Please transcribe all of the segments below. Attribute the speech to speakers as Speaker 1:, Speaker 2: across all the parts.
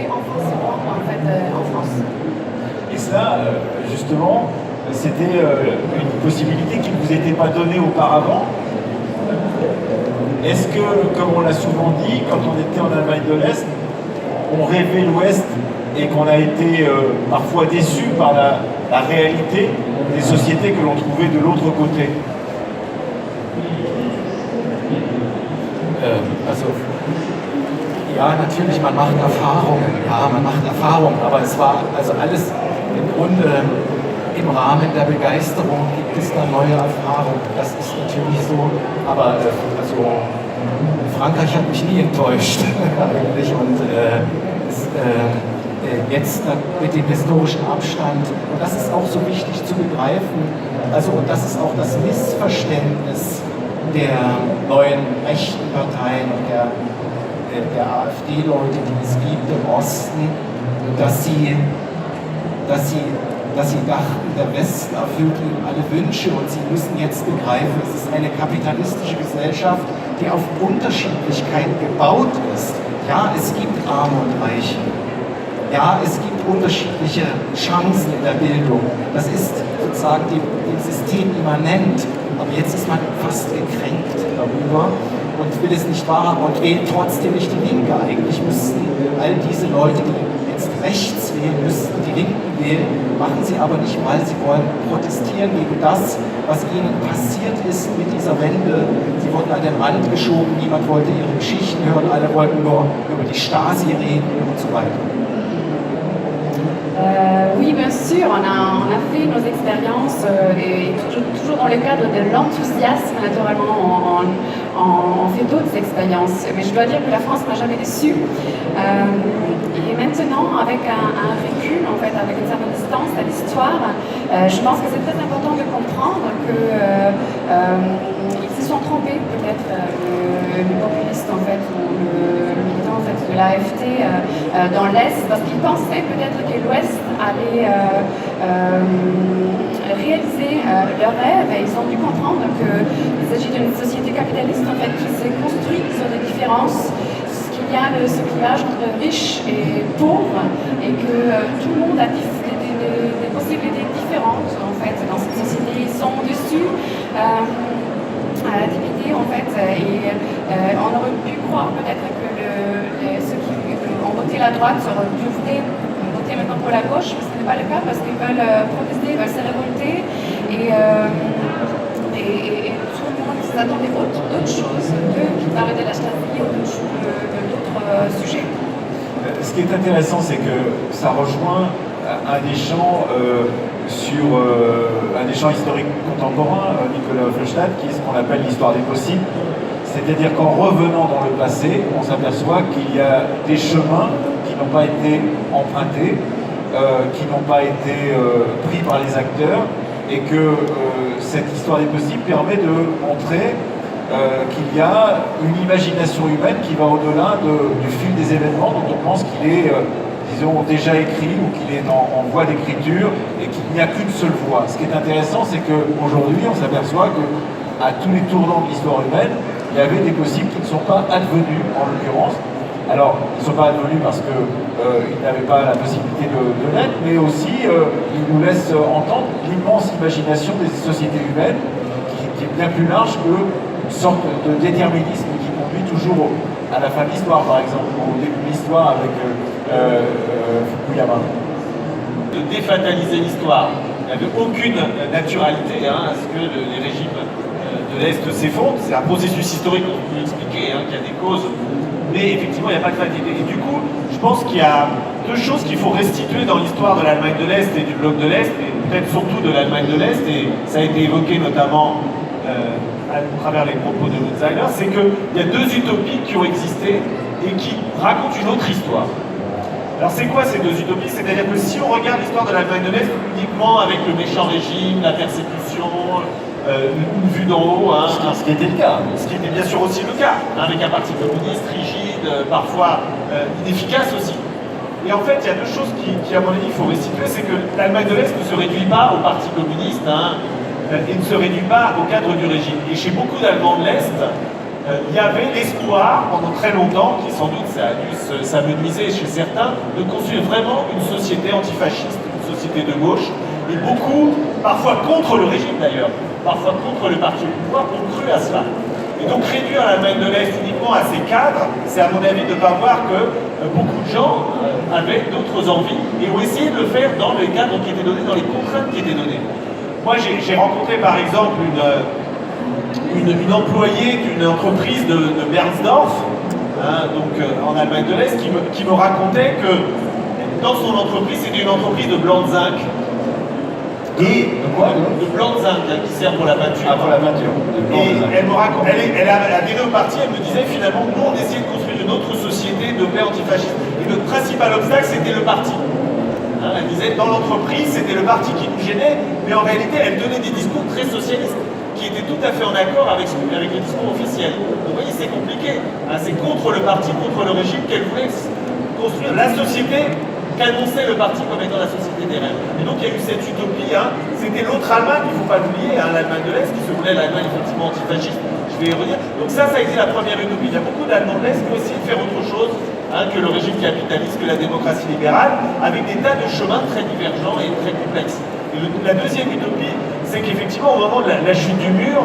Speaker 1: En France, en fait, en France.
Speaker 2: Et cela, justement, c'était une possibilité qui ne vous était pas donnée auparavant. Est-ce que, comme on l'a souvent dit, quand on était en Allemagne de l'Est, on rêvait l'Ouest et qu'on a été parfois déçu par la réalité des sociétés que l'on trouvait de l'autre côté?
Speaker 3: Also, ja, natürlich, man macht Erfahrungen, aber es war also alles im Grunde im Rahmen der Begeisterung gibt es da neue Erfahrungen. Das ist natürlich so, aber also, Frankreich hat mich nie enttäuscht eigentlich und jetzt mit dem historischen Abstand, und das ist auch so wichtig zu begreifen, also und das ist auch das Missverständnis der neuen rechten Parteien und der AfD-Leute, die es gibt im Osten, dass sie dachten, der Westen erfüllt ihnen alle Wünsche und sie müssen jetzt begreifen, es ist eine kapitalistische Gesellschaft, die auf Unterschiedlichkeit gebaut ist. Ja, es gibt Arme und Reiche. Ja, es gibt unterschiedliche Chancen in der Bildung. Das ist sozusagen dem System immanent. Aber jetzt ist man fast gekränkt darüber und will es nicht wahrhaben und wählt trotzdem nicht die Linke. Eigentlich müssten all diese Leute, die jetzt rechts wählen, müssten die Linken wählen, machen sie aber nicht, weil sie wollen protestieren gegen das, was ihnen passiert ist mit dieser Wende. Sie wurden an den Rand geschoben, niemand wollte ihre Geschichten hören, alle wollten nur über die Stasi reden und so weiter.
Speaker 1: Oui, bien sûr, on a fait nos expériences et toujours dans le cadre de l'enthousiasme, naturellement, on fait d'autres expériences. Mais je dois dire que la France m'a jamais déçue. Et maintenant, avec un recul, en fait, avec une certaine distance à l'histoire, je pense que c'est très important de comprendre qu'ils se sont trompés, peut-être, le populiste, en fait, ou le militant, en fait, de l'AfD dans l'Est, parce qu'ils pensaient peut-être que l'Ouest allait réaliser leurs rêves, et ils ont dû comprendre qu'il s'agit d'une société capitaliste, en fait, qui s'est construite sur des différences. Il y a ce clivage entre riches et pauvres et que tout le monde a des possibilités différentes en fait dans cette société. Ils sont dessus dividés en fait et on aurait pu croire peut-être que ceux qui ont voté la droite auraient pu voter maintenant pour la gauche, mais ce n'est pas le cas parce qu'ils veulent protester, ils veulent se révolter et tout le monde s'attendait à d'autres choses que parler de la Stasi ou d'autres sujets.
Speaker 2: Ce qui est intéressant, c'est que ça rejoint un des champs un des champs historiques contemporains, Nicolas Hofstadter, qui est ce qu'on appelle l'histoire des possibles. C'est-à-dire qu'en revenant dans le passé, on s'aperçoit qu'il y a des chemins qui n'ont pas été empruntés, qui n'ont pas été pris par les acteurs, et que cette histoire des possibles permet de montrer qu'il y a une imagination humaine qui va au-delà du fil des événements dont on pense qu'il est, disons, déjà écrit ou qu'il est en voie d'écriture et qu'il n'y a qu'une seule voie. Ce qui est intéressant, c'est qu'aujourd'hui, on s'aperçoit qu'à tous les tournants de l'histoire humaine, il y avait des possibles qui ne sont pas advenus, en l'occurrence. Alors, ils ne sont pas advenus parce qu'ils n'avaient pas la possibilité de l'être, mais aussi, ils nous laissent entendre l'immense imagination des sociétés humaines, qui est bien plus large qu'une sorte de déterminisme qui conduit toujours à la fin de l'histoire, par exemple, au début de l'histoire avec Fukuyama.
Speaker 4: De défataliser l'histoire. Il n'y avait aucune naturalité à ce que les régimes de l'Est s'effondrent. C'est un processus historique qu'on peut expliquer, qu'il y a des causes, mais effectivement, il n'y a pas de fatalité. Et du coup, je pense qu'il y a deux choses qu'il faut restituer dans l'histoire de l'Allemagne de l'Est et du bloc de l'Est, et peut-être surtout de l'Allemagne de l'Est, et ça a été évoqué notamment à travers les propos de Lutzheimer, c'est qu'il y a deux utopies qui ont existé et qui racontent une autre histoire. Alors c'est quoi ces deux utopies? C'est-à-dire que si on regarde l'histoire de l'Allemagne de l'Est uniquement avec le méchant régime, la persécution, une vue d'en haut,
Speaker 2: ce qui était le cas.
Speaker 4: Ce qui était bien sûr aussi le cas, avec un parti communiste rigide, parfois inefficace aussi. Et en fait, il y a deux choses qui à mon avis, il faut restituer, c'est que l'Allemagne de l'Est ne se réduit pas au parti communiste et ne se réduit pas au cadre du régime. Et chez beaucoup d'Allemands de l'Est, il y avait l'espoir, pendant très longtemps, qui sans doute ça a dû s'amenuiser chez certains, de construire vraiment une société antifasciste, une société de gauche, et beaucoup, parfois contre le régime d'ailleurs, parfois contre le parti au pouvoir, ont cru à cela. Et donc réduire l'Allemagne de l'Est uniquement à ses cadres, c'est à mon avis de ne pas voir que beaucoup de gens avaient d'autres envies et ont essayé de le faire dans les cadres qui étaient donnés, dans les contraintes qui étaient données. Moi j'ai rencontré par exemple une employée d'une entreprise de Bernsdorf, en Allemagne de l'Est, qui me racontait que dans son entreprise, c'était une entreprise de blanc de zinc. Et de blanc de zinc qui sert pour la peinture.
Speaker 2: Ah, pour la peinture.
Speaker 4: Et elle a adhéré au parti, elle me disait finalement, nous on essayait de construire une autre société de paix antifasciste. Et notre principal obstacle c'était le parti. Elle disait, dans l'entreprise, c'était le parti qui nous gênait, mais en réalité, elle tenait des discours très socialistes, qui étaient tout à fait en accord avec les discours officiels. Donc, vous voyez, c'est compliqué. C'est contre le parti, contre le régime qu'elle voulait construire la société qu'annonçait le parti comme étant la société des rêves. Et donc, il y a eu cette utopie. C'était l'autre Allemagne, il ne faut pas l'oublier, l'Allemagne de l'Est, qui se voulait l'Allemagne effectivement antifasciste. Je vais y revenir. Donc ça a été la première utopie. Il y a beaucoup d'Allemands de l'Est qui ont essayé de faire autre chose que le régime capitaliste, que la démocratie libérale, avec des tas de chemins très divergents et très complexes. Et la deuxième utopie, c'est qu'effectivement, au moment de la chute du mur,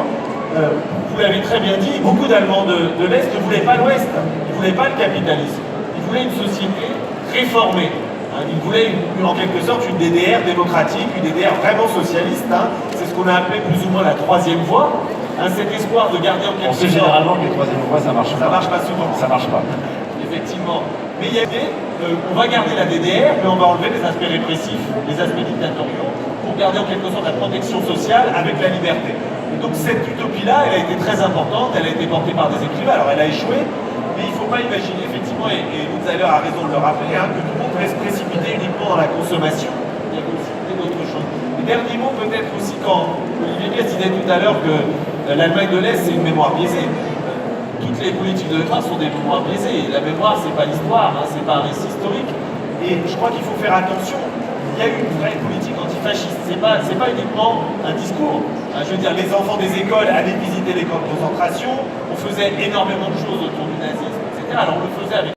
Speaker 4: vous l'avez très bien dit, beaucoup d'Allemands de l'Est ne voulaient pas l'Ouest, ils ne voulaient pas le capitalisme, ils voulaient une société réformée. Ils voulaient en quelque sorte une DDR démocratique, une DDR vraiment socialiste. C'est ce qu'on a appelé plus ou moins la troisième voie. Cet espoir de garder en quelque sorte...
Speaker 2: On sait généralement que les troisième voies, ça marche pas.
Speaker 4: Ça marche pas souvent.
Speaker 2: Ça marche pas.
Speaker 4: Effectivement. Mais il y a on va garder la DDR, mais on va enlever les aspects répressifs, les aspects dictatoriaux, pour garder en quelque sorte la protection sociale avec la liberté. Et donc cette utopie-là, elle a été très importante, elle a été portée par des écrivains, alors elle a échoué, mais il ne faut pas imaginer effectivement, et Lutzer a raison de le rappeler, que tout le monde pourrait se précipiter uniquement dans la consommation. Il y a possibilité d'autres choses. Et dernier mot peut-être aussi, quand Olivier Guest disait tout à l'heure que l'Allemagne de l'Est c'est une mémoire biaisée. Toutes les politiques de droite sont des mémoires biaisées. La mémoire, c'est pas l'histoire, c'est pas un récit historique. Et je crois qu'il faut faire attention. Il y a eu une vraie politique antifasciste. C'est pas uniquement un discours. Je veux dire, les enfants des écoles allaient visiter les camps de concentration. On faisait énormément de choses autour du nazisme, etc. Alors on le faisait avec